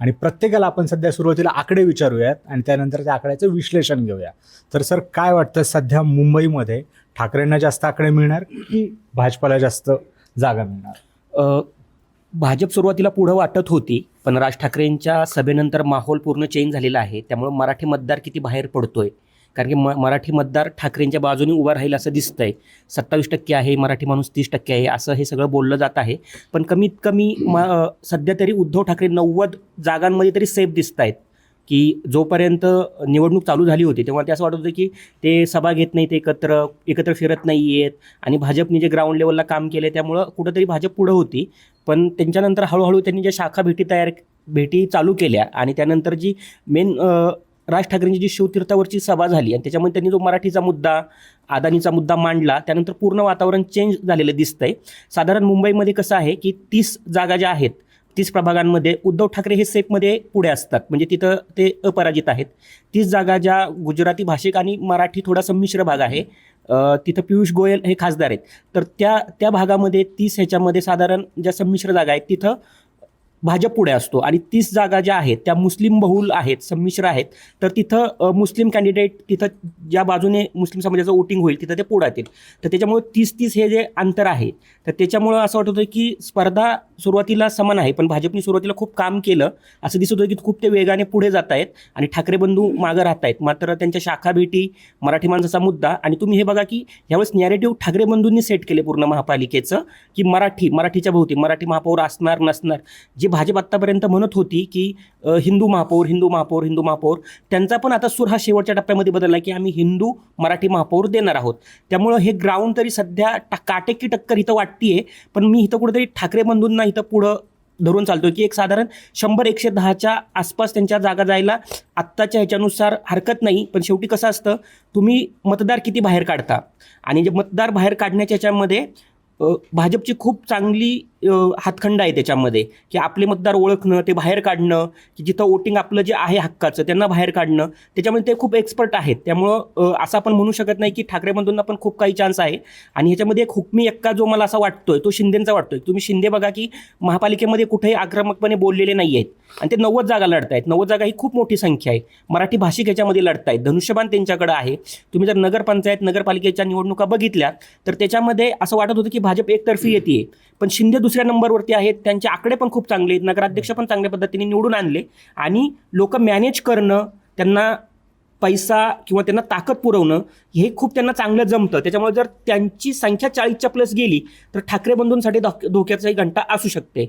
आणि प्रत्येकाला आपण सध्या सुरुवातीला आकडे विचारूयात आणि त्यानंतर त्या आकड्याचं विश्लेषण घेऊया. तर सर, काय वाटतं सध्या मुंबईमध्ये ठाकरेंना जास्त आकडे मिळणार की भाजपाला जास्त जागा मिळणार? भाजप सुरुवातीला पुढं वाटत होती, पण राज ठाकरेंच्या सभेनंतर माहोल पूर्ण चेंज झालेला आहे. त्यामुळे मराठी मतदार किती बाहेर पडतोय, कारण की मराठी मतदार ठाकरेंच्या बाजूने उभा राहील असं दिसतंय. 27% आहे, मराठी माणूस 30% आहे, असं हे सगळं बोललं जात आहे. पण कमीत कमी सध्या तरी उद्धव ठाकरे 90 जागांमध्ये तरी सेफ दिसत आहेत, की जोपर्यंत निवडणूक चालू झाली होती तेव्हा ते असं वाटत होतं की ते सभा घेत नाहीत, एकत्र फिरत नाही आहेत आणि भाजपने जे ग्राउंड लेवलला काम केले त्यामुळं कुठंतरी भाजप पुढं होती. पण त्यांच्यानंतर हळूहळू त्यांनी ज्या शाखा भेटी चालू केल्या आणि त्यानंतर जी मेन राज ठाकरेंची जी शिवतीर्थावरची सभा झाली आणि त्याच्यामध्ये त्यांनी जो मराठीचा मुद्दा, अदानीचा मुद्दा मांडला, त्यानंतर पूर्ण वातावरण चेंज झालेलं दिसतंय. साधारण मुंबईमध्ये कसं आहे की 30 जागा ज्या आहेत, 30 प्रभागांमध्ये उद्धव ठाकरे हे सेफमध्ये पुढे असतात, म्हणजे तिथं ते अपराजित आहेत. 30 जागा ज्या गुजराती भाषिक आणि मराठी थोडा संमिश्र भाग आहे, तिथं पियुष गोयल हे खासदार आहेत. तर त्या भागामध्ये 30 ह्याच्यामध्ये साधारण ज्या संमिश्र जागा आहेत तिथं भाजप पुढे असतो आणि 30 जागा ज्या आहेत त्या मुस्लिम बहुल आहेत, संमिश्र आहेत. तर तिथं मुस्लिम कॅन्डिडेट, तिथं ज्या बाजूने मुस्लिम समाजाचं वोटिंग होईल तिथं ते पुढे येतील. तर त्याच्यामुळे 30-30 हे जे अंतर आहे, तर त्याच्यामुळं असं वाटत होतं की स्पर्धा सुरुवातीला समान आहे, पण भाजपने सुरुवातीला खूप काम केलं असं दिसत होतं की खूप ते वेगाने पुढे जात आहेत आणि ठाकरे बंधू मागं राहत आहेत. मात्र त्यांच्या शाखा भेटी, मराठी माणसाचा मुद्दा आणि तुम्ही हे बघा की यावेळेस नॅरेटिव्ह ठाकरे बंधूंनी सेट केले पूर्ण महापालिकेचं, की मराठीच्या भोवती मराठी महापौर असणार नसणार. जे भाजप आत्तापर्यंत म्हणत होती की हिंदू महापौर, त्यांचा पण आता सूर हा शेवटच्या टप्प्यामध्ये बदलला की आम्ही हिंदू मराठी महापौर देणार आहोत. त्यामुळं हे ग्राउंड तरी सध्या काटेकी टक्कर इथं वाटतीये. पण मी इथं कुठेतरी ठाकरे बंधूंना इथं पुढं धरून चालतोय की एक साधारण 100-110च्या आसपास त्यांच्या जागा जायला आत्ताच्या ह्याच्यानुसार हरकत नाही. पण शेवटी कसं असतं, तुम्ही मतदार किती बाहेर काढता आणि जे मतदार बाहेर काढण्याच्या ह्याच्यामध्ये भाजपची खूप चांगली हातखंड आहे त्याच्यामध्ये, की आपले मतदार ओळखणं, ते बाहेर काढणं, की जिथं वोटिंग आपलं जे आहे हक्काचं त्यांना बाहेर काढणं, त्याच्यामध्ये ते खूप एक्सपर्ट आहेत. त्यामुळं असं आपण म्हणू शकत नाही की ठाकरे बंधूंना पण खूप काही चान्स आहे. आणि ह्याच्यामध्ये एक हुकमी एक्का जो मला असा वाटतोय तो शिंदेचा वाटतोय. तुम्ही शिंदे बघा की महापालिकेमध्ये कुठेही आक्रमकपणे बोललेले नाही आहेत आणि ते 90 जागा लढतायत. 90 जागा ही खूप मोठी संख्या आहे. मराठी भाषिक ह्याच्यामध्ये लढतायत, धनुष्यबाण त्यांच्याकडे आहे. तुम्ही जर नगरपालिकेच्या निवडणुका बघितल्या तर त्याच्यामध्ये असं वाटत होतं की भाजप एकतर्फी येते, पण शिंदे दुसऱ्या नंबरवरती आहेत. त्यांचे आकडे पण खूप चांगले आहेत, नगराध्यक्ष पण चांगल्या पद्धतीने निवडून आणले आणि लोक मॅनेज करणं, त्यांना पैसा किंवा त्यांना ताकद पुरवणं हे खूप त्यांना चांगलं जमतं. त्याच्यामुळे जर त्यांची संख्या 40च्या प्लस गेली तर ठाकरे बंधूंसाठी धोक्याचा घंटा असू शकते.